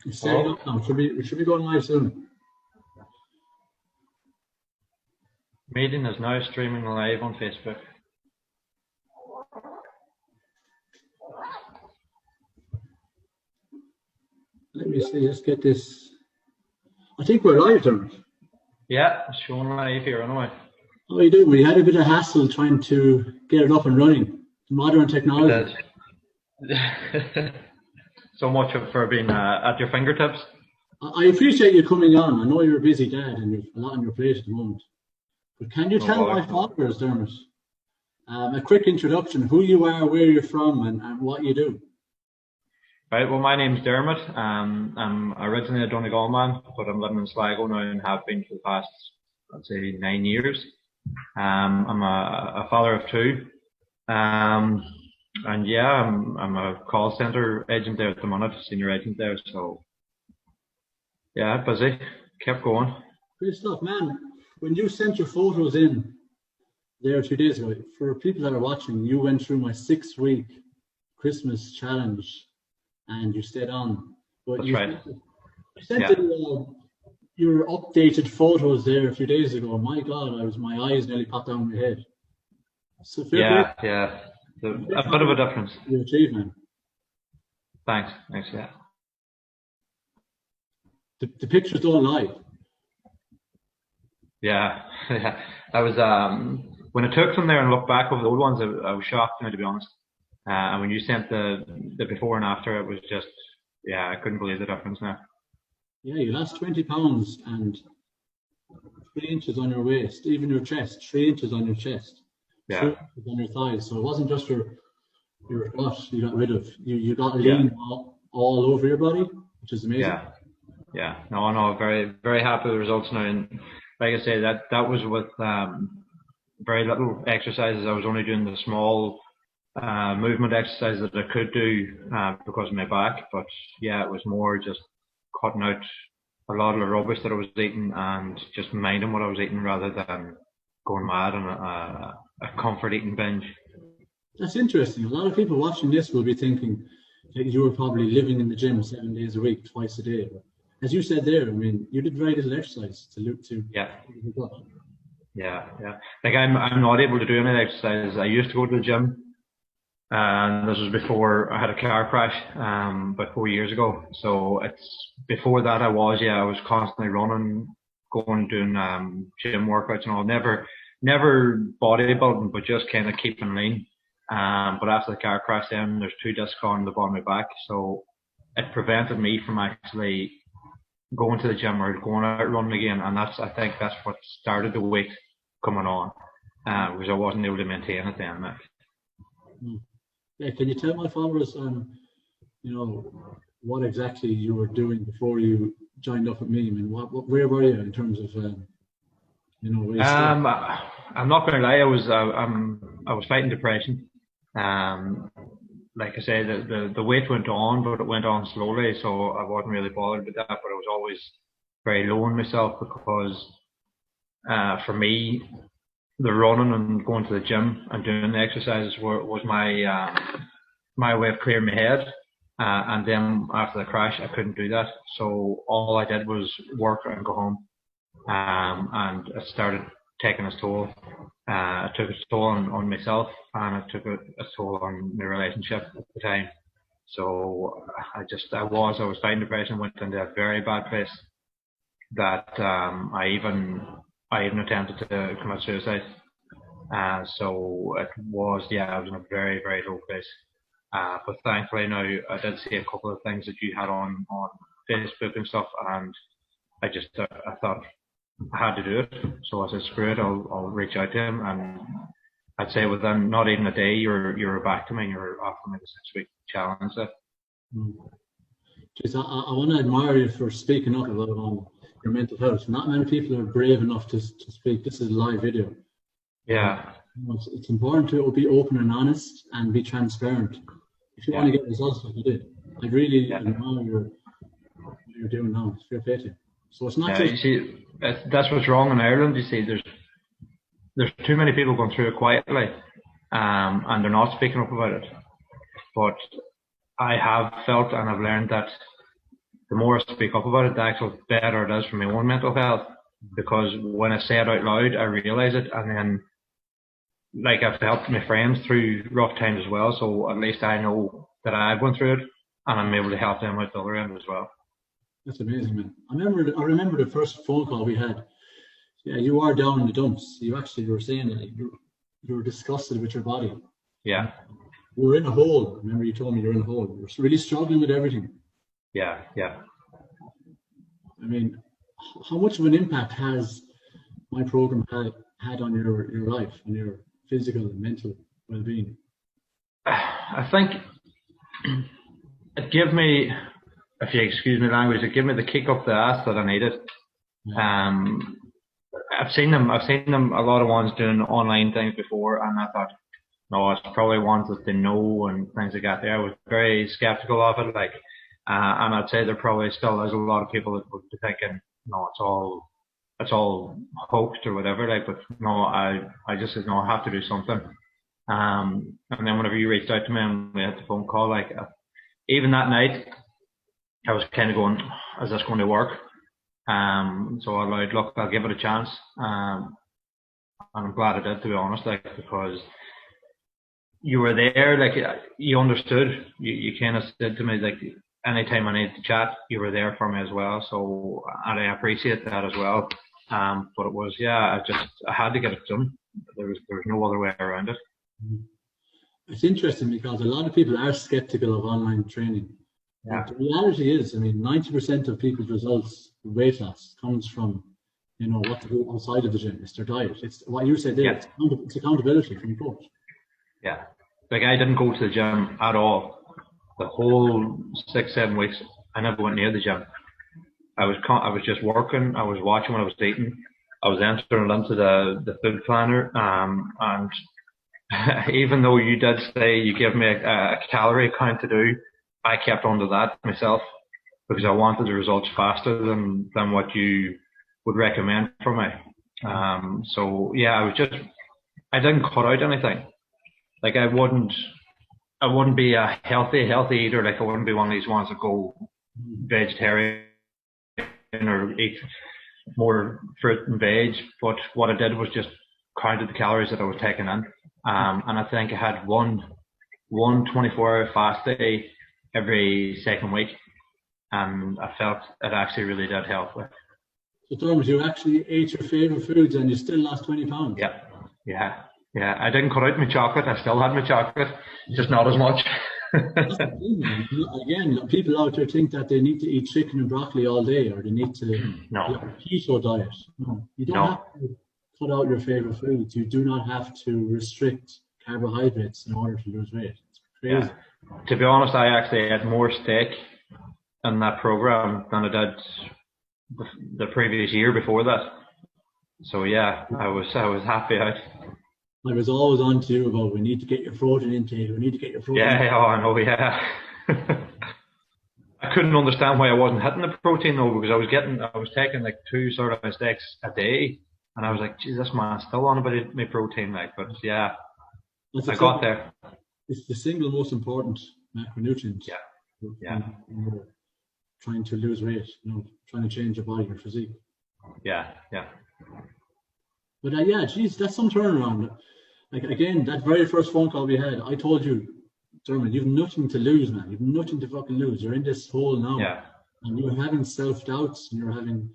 It's setting Hello? up now. We should be going live soon. Meeting is now streaming live on Facebook. Let me see. Let's get this. I think we're live, Dermot. Yeah, it's showing live here anyway. How are you doing? We had a bit of hassle trying to get it up and running. Modern technology. So much for being at your fingertips. I appreciate you coming on. I know you're a busy dad and you've a lot on your plate at the moment. But can you tell my followers, Dermot, a quick introduction, who you are, where you're from, and what you do? Right, well, my name's Dermot. I'm originally a Donegal man, but I'm living in Sligo now and have been for the past, I'd say, 9 years. I'm a father of two. And yeah, I'm a call centre agent there at the minute, senior agent there. So yeah, busy. Kept going. Great stuff, man. When you sent your photos in there 2 days ago, for people that are watching, you went through my 6-week Christmas challenge, and you stayed on. But That's right. You sent your updated photos there a few days ago. My God, my eyes nearly popped down my head. So yeah. A bit of a difference. Your achievement. Thanks, yeah. The pictures don't lie. Yeah. I was when I took them there and looked back over the old ones, I was shocked, to be honest. And when you sent the before and after, it was just, I couldn't believe the difference now. Yeah, you lost 20 pounds and 3 inches on your waist, even your chest, 3 inches on your chest. Yeah. 3 inches on your thighs. So it wasn't just your butt you got rid of. You got lean all over your body, which is amazing. Yeah. No, very, very happy with the results now. And like I say, that was with very little exercises. I was only doing the small movement exercises that I could do because of my back. But yeah, it was more just cutting out a lot of the rubbish that I was eating and just minding what I was eating rather than going mad on a comfort eating binge. That's interesting. A lot of people watching this will be thinking that you were probably living in the gym 7 days a week, twice a day. But as you said there, I mean, you did very little exercise to look to. Yeah. Like I'm not able to do any exercise. I used to go to the gym, and this was before I had a car crash about 4 years ago. So it's before that I was constantly running, going doing gym workouts and all. Never bodybuilding, but just kind of keeping lean. But after the car crash, then there's 2 discs on the bottom of my back, so it prevented me from actually going to the gym or going out running again. And I think that's what started the weight coming on, because I wasn't able to maintain it then. Yeah, can you tell my followers, what exactly you were doing before you joined up with me? I mean, where were you in terms of, I'm not going to lie. I was fighting depression. Like I say, the weight went on, but it went on slowly, so I wasn't really bothered with that. But I was always very low on myself because, for me, the running and going to the gym and doing the exercises was my way of clearing my head. And then after the crash, I couldn't do that. So all I did was work and go home. And it started taking its toll. It took its toll on myself, and it took its toll on my relationship at the time. So I was fighting depression, went into a very bad place that I even attempted to commit suicide. So it was, I was in a very, very low place. But thankfully now I did see a couple of things that you had on Facebook and stuff, and I thought I had to do it. So I said, screw it, I'll reach out to him. And I'd say within not even a day, you're back to me and you're offering me the 6-week challenge. Jeez, I want to admire you for speaking up about your mental health. Not many people are brave enough to speak. This is a live video. Yeah. It's important to be open and honest and be transparent. If you want to get results like you did, I really admire what you're doing now. It's fair play to you. So it's not just... You see, that's what's wrong in Ireland. You see, there's too many people going through it quietly, and they're not speaking up about it. But I have felt and I've learned that the more I speak up about it, the actual better it is for my own mental health. Because when I say it out loud, I realise it, and then like I've helped my friends through rough times as well. So at least I know that I've gone through it, and I'm able to help them out the other end as well. That's amazing, man. I remember the first phone call we had. Yeah, you are down in the dumps. You were saying that you were disgusted with your body. Yeah. You were in a hole. Remember, you told me you were in a hole. You were really struggling with everything. Yeah. I mean, how much of an impact has my program had on your life, on your physical and mental well-being? I think it gave me, if you excuse me language, it gave me the kick up the ass that I needed. Yeah. I've seen them a lot of ones doing online things before, and I thought, no, it's probably ones that they know and things like that. I was very skeptical of it, and I'd say there probably still is a lot of people that would be thinking, no, it's all hoaxed or whatever. But no, I just said, no, I have to do something. And then whenever you reached out to me and we had the phone call, even that night, I was kind of going, is this going to work? So I allowed, look, I'll give it a chance. And I'm glad I did, to be honest, because you were there, you understood. You kind of said to me, anytime I needed to chat, you were there for me as well. So, and I appreciate that as well. But it was, I had to get it done. There was no other way around it. It's interesting because a lot of people are skeptical of online training. Yeah. The reality is, 90% of people's results, weight loss, comes from, what to do outside of the gym. It's their diet. It's what you said there. Yeah. It's accountability from your coach. Yeah. I didn't go to the gym at all. The whole 6-7 weeks, I never went near the gym. I was just working. I was watching what I was eating. I was entering into the food planner. And even though you did say you give me a calorie count to do, I kept on to that myself because I wanted the results faster than what you would recommend for me. So yeah, I didn't cut out anything. I wouldn't be a healthy eater. I wouldn't be one of these ones that go vegetarian or eat more fruit and veg. But what I did was just counted the calories that I was taking in. And I think I had one 24-hour fast day every second week, and I felt it actually really did help with. So Dermot, you actually ate your favourite foods and you still lost 20 pounds? Yeah. I didn't cut out my chocolate. I still had my chocolate, just not as much. Again, people out there think that they need to eat chicken and broccoli all day, or they need to keto diet. No, you don't have to cut out your favourite foods. You do not have to restrict carbohydrates in order to lose weight. It's crazy. Yeah. To be honest, I actually had more steak in that program than I did the previous year before that. So yeah, I was happy out. I was always on to you about we need to get your protein intake. We need to get your protein. Yeah, I know. Yeah. I couldn't understand why I wasn't hitting the protein though, because I was taking 2 certain steaks a day, and I was like, Jesus man, still on about my protein, but yeah, I got there. It's the single most important macronutrient. Yeah. Trying to lose weight, trying to change your body, your physique. Yeah. But that's some turnaround. Again, that very first phone call we had, I told you, Dermot, you've nothing to lose, man. You've nothing to fucking lose. You're in this hole now. Yeah. And you're having self-doubts and you're having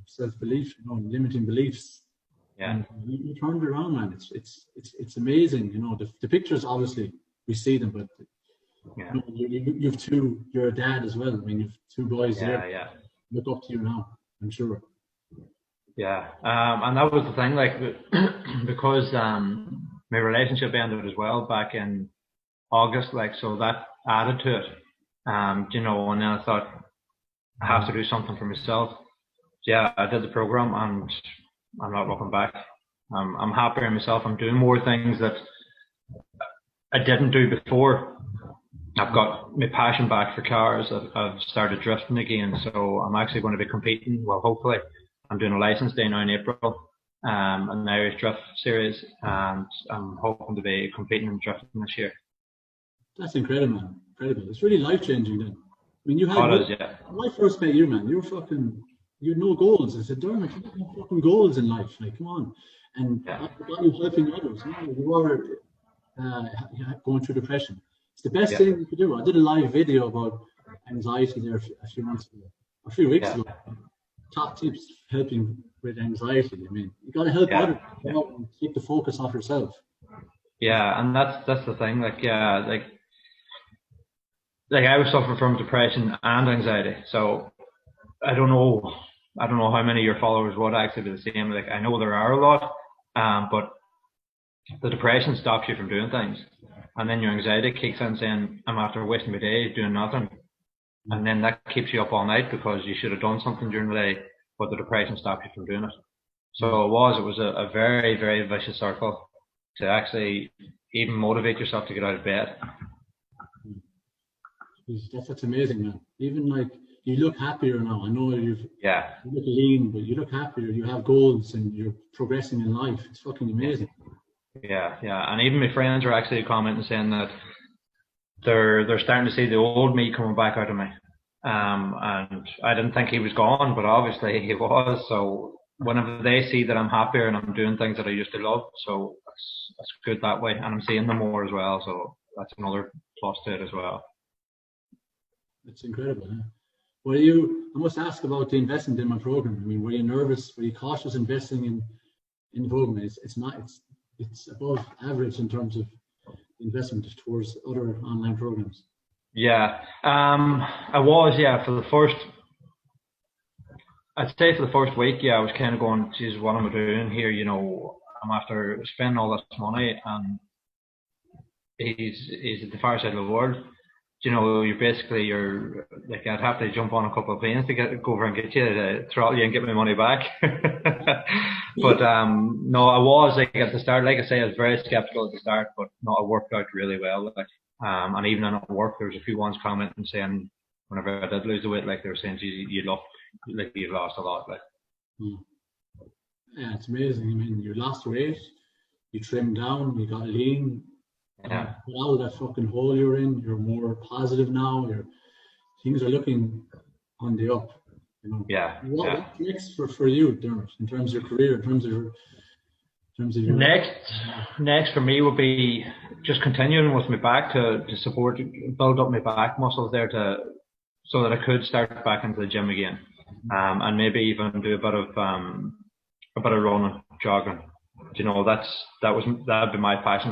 self-belief, limiting beliefs. Yeah. And you turned it around, man. It's amazing. The pictures, obviously, we see them, but you're a dad as well. You've 2 boys there. Yeah. Look up to you now, I'm sure. Yeah, and that was the thing, because my relationship ended as well back in August, so that added to it, and then I thought I have to do something for myself. So yeah, I did the program, and I'm not looking back. I'm happier in myself. I'm doing more things that I didn't do before. I've got my passion back for cars. I've started drifting again, so I'm actually going to be competing. Well, hopefully. I'm doing a license day now in April, an Irish Drift Series, and I'm hoping to be competing in drifting this year. That's incredible, man. Incredible. It's really life-changing then. mean, you had when I first met you, man. You were fucking. You had no goals. I said, Dermot, you have no fucking goals in life. Like, come on. And after that, you helping others. You were going through depression. It's the best thing you could do. I did a live video about anxiety there a few months ago, a few weeks ago. Top tips helping with anxiety. I mean, you got to help others. You know, and keep the focus off yourself. Yeah, and that's the thing. Like, like I was suffering from depression and anxiety. So I don't know how many of your followers would actually be the same. Like, I know there are a lot, but the depression stops you from doing things, and then your anxiety kicks in, saying, "I'm after wasting my day doing nothing," and then that keeps you up all night because you should have done something during the day, but the depression stops you from doing it. So it was a very, very vicious circle to actually even motivate yourself to get out of bed. That's amazing, man. Even like, you look happier now. I know you look lean, but you look happier. You have goals and you're progressing in life. It's fucking amazing. Yeah. And even my friends are actually commenting saying that they're starting to see the old me coming back out of me. And I didn't think he was gone, but obviously he was. So whenever they see that I'm happier and I'm doing things that I used to love, so that's good that way. And I'm seeing them more as well. So that's another plus to it as well. It's incredible, huh? I must ask about the investment in my program. I mean, were you nervous? Were you cautious investing in the program? It's above average in terms of investment towards other online programs. Yeah, I was. Yeah, I'd say for the first week, I was kind of going, geez, what am I doing here? You know, I'm after spending all this money, and he's at the far side of the world. You know, you're like, I'd have to jump on a couple of planes to go over and get you, to throttle you and get my money back. But no, I was, like, at the start, like I say, I was very skeptical at the start, but no, it worked out really well. Like, and even at work, there was a few ones commenting saying, whenever I did lose the weight, like, they were saying, you look like you've lost a lot. Like, yeah, it's amazing. I mean, you lost weight, you trimmed down, you got lean. Yeah. Out of that fucking hole you're in, you're more positive now. Things are looking on the up. You know. Yeah. What's next for you, Dermot, in terms of your career, in terms of your next for me would be just continuing with my back to support, build up my back muscles there so that I could start back into the gym again, and maybe even do a bit of running, jogging. You know, that'd be my passion.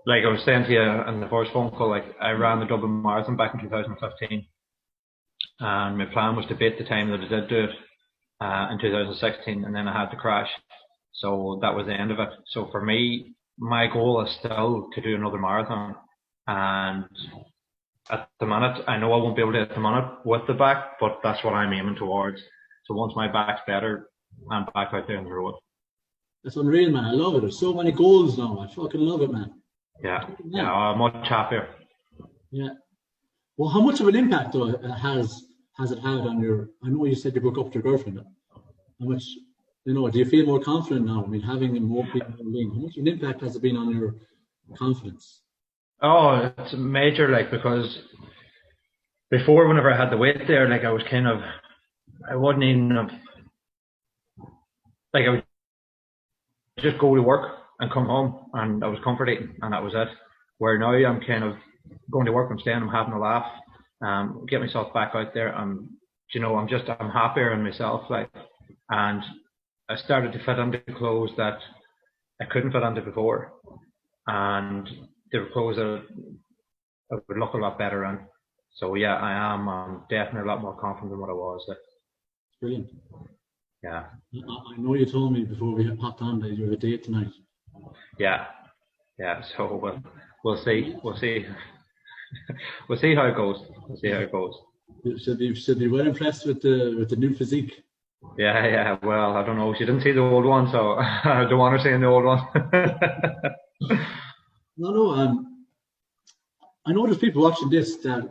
Like I was saying to you in the first phone call, like, I ran the Dublin Marathon back in 2015, and my plan was to beat the time that I did do it in 2016, and then I had to crash. So that was the end of it. So for me, my goal is still to do another marathon, and at the minute, I know I won't be able to at the minute with the back, but that's what I'm aiming towards. So once my back's better, I'm back out there on the road. That's unreal, man. I love it. There's so many goals now. I fucking love it, man. Yeah, I'm much happier. Yeah. Well, how much of an impact though has it had on your? I know you said you broke up with your girlfriend. How much, do you feel more confident now? I mean, having more people lean, how much of an impact has it been on your confidence? Oh, it's major. Like, because before, whenever I had the weight there, like, I was kind of, I wouldn't even have, like, I would just go to work and come home, and I was comfort eating, and that was it. Where now I'm kind of going to work, I'm staying, I'm having a laugh, get myself back out there, and I'm happier in myself, like, and I started to fit into clothes that I couldn't fit into before, and they were clothes that I would look a lot better in. So yeah, I am definitely a lot more confident than what I was. Like. Brilliant. Yeah. I know you told me before we hopped on that you have a date tonight. Yeah. So we'll see. We'll see. We'll see how it goes. You should be well impressed with the new physique. Yeah. Well, I don't know. She didn't see the old one, so I don't want her seeing the old one. No. I know there's people watching this that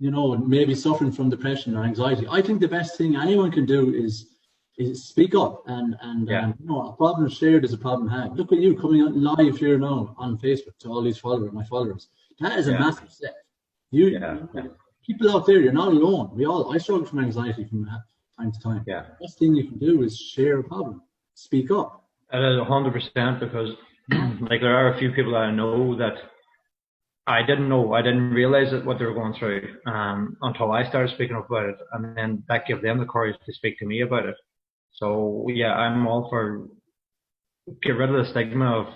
maybe suffering from depression or anxiety. I think the best thing anyone can do is speak up and a problem shared is a problem had. Look at you coming out live here now on Facebook to all these my followers. That is a massive step. people out there, you're not alone. I struggle from anxiety from time to time. Yeah. The best thing you can do is share a problem, speak up. It is 100% because like there are a few people that I know that I didn't know, I didn't realize what they were going through until I started speaking up about it, and then that gave them the courage to speak to me about it. So yeah, I'm all for get rid of the stigma of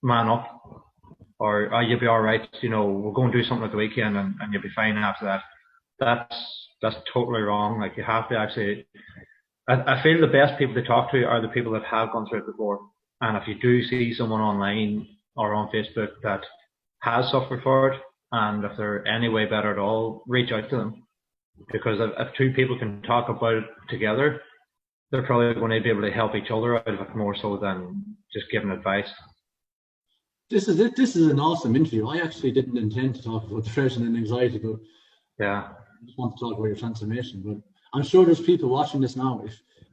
man up, or oh, you'll be all right. You know, we'll go and do something at the weekend, and you'll be fine after that. That's totally wrong. Like you have to actually. I feel the best people to talk to are the people that have gone through it before. And if you do see someone online or on Facebook that has suffered for it, and if they're any way better at all, reach out to them. Because if two people can talk about it together, they're probably going to be able to help each other out of it more so than just giving advice. This is it. This is an awesome interview. I actually didn't intend to talk about depression and anxiety, but yeah, I just want to talk about your transformation. But I'm sure there's people watching this now.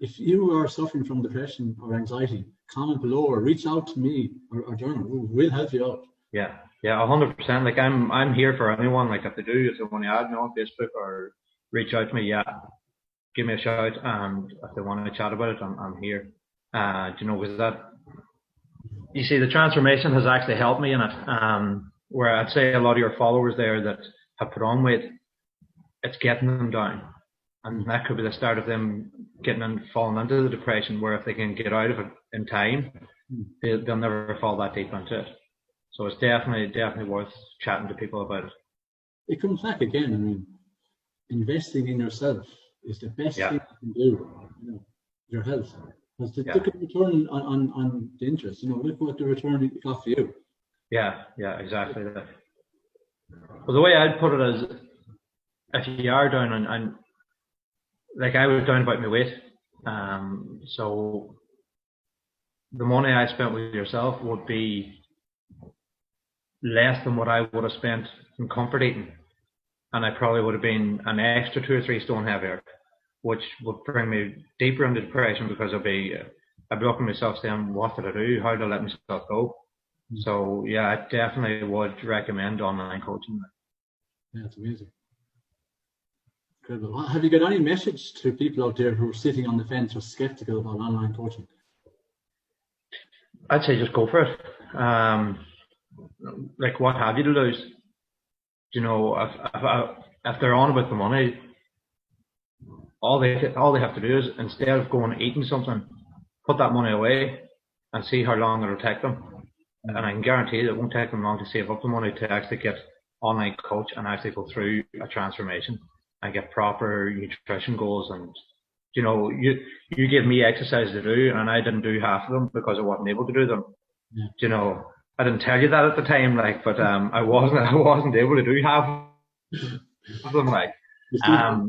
If you are suffering from depression or anxiety, comment below or reach out to me or Dermot. We'll help you out. Yeah, 100%. Like I'm here for anyone. Like if they want to add me on Facebook or reach out to me, yeah, give me a shout. And if they want to chat about it, I'm here. You know, because that, you see, the transformation has actually helped me in it. Where I'd say a lot of your followers there that have put on weight, it's getting them down. And that could be the start of them getting and falling into the depression, where if they can get out of it in time, they'll never fall that deep into it. So it's definitely worth chatting to people about it. It comes back again. I mean, investing in yourself is the best thing you can do. You know, your health. Because look at the return on the interest. You know, look what the return it got for you. Yeah, exactly that. Well, the way I'd put it is, if you are down and like I was down about my weight, so the money I spent with yourself would be less than what I would have spent in comfort eating, and I probably would have been an extra 2 or 3 stone heavier, which would bring me deeper into depression because I'd be looking at myself saying, what did I do? How did I let myself go? So yeah, I definitely would recommend online coaching. Yeah, it's amazing. Incredible. Have you got any message to people out there who are sitting on the fence or skeptical about online coaching? I'd say just go for it. Like, what have you to lose? You know, if they're on about the money, all they have to do is, instead of going and eating something, put that money away and see how long it'll take them. And I can guarantee it won't take them long to save up the money to actually get online coach and actually go through a transformation and get proper nutrition goals. And you know, you gave me exercises to do, and I didn't do half of them because I wasn't able to do them. Yeah. You know, I didn't tell you that at the time, like, but I wasn't able to do half of them, like.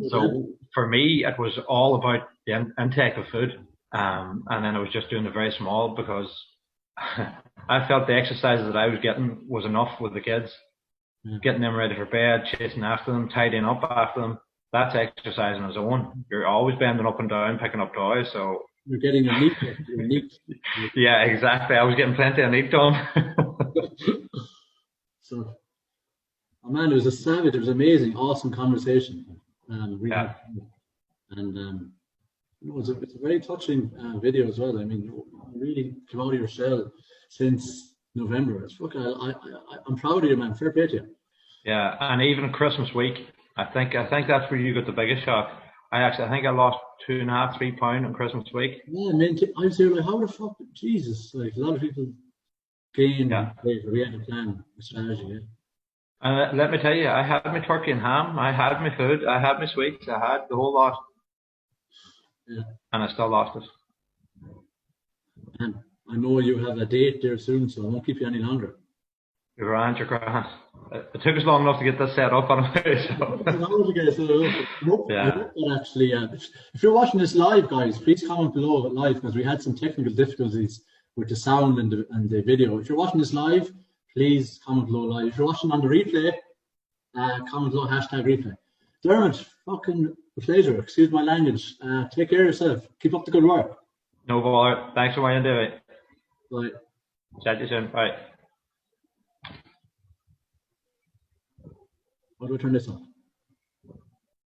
So for me, it was all about the intake of food, and then I was just doing the very small because I felt the exercises that I was getting was enough with the kids. Getting them ready for bed, chasing after them, tidying up after them. That's exercise on its own. You're always bending up and down, picking up toys, so. You're getting a neat. Yeah, exactly. I was getting plenty of neat done. So, oh man, it was a savage. It was amazing, awesome conversation. You know, it's a very touching video as well. I mean, you really come out of your shell since November. It's I'm proud of you, man. Fair play to you. Yeah, and even Christmas week, I think that's where you got the biggest shock. I think I lost 2.5, 3 pounds on Christmas week. Yeah, I mean, I was here like, how the fuck, Jesus! Like a lot of people gain weight. We had a plan, a strategy. Yeah. And let me tell you, I had my turkey and ham, I had my food, I had my sweets, I had the whole lot. Yeah. And I still lost it. And I know you have a date there soon, so I won't keep you any longer. You're grand. It took us long enough to get this set up anyway. So. Actually, if you're watching this live, guys, please comment below live, because we had some technical difficulties with the sound and the video. If you're watching this live, please comment below live. If you're watching on the replay, comment below #replay. Dermot, fucking pleasure. Excuse my language. Take care of yourself. Keep up the good work. No bother. Thanks for what you do. Bye. Chat to you soon. Bye. How do I turn this on?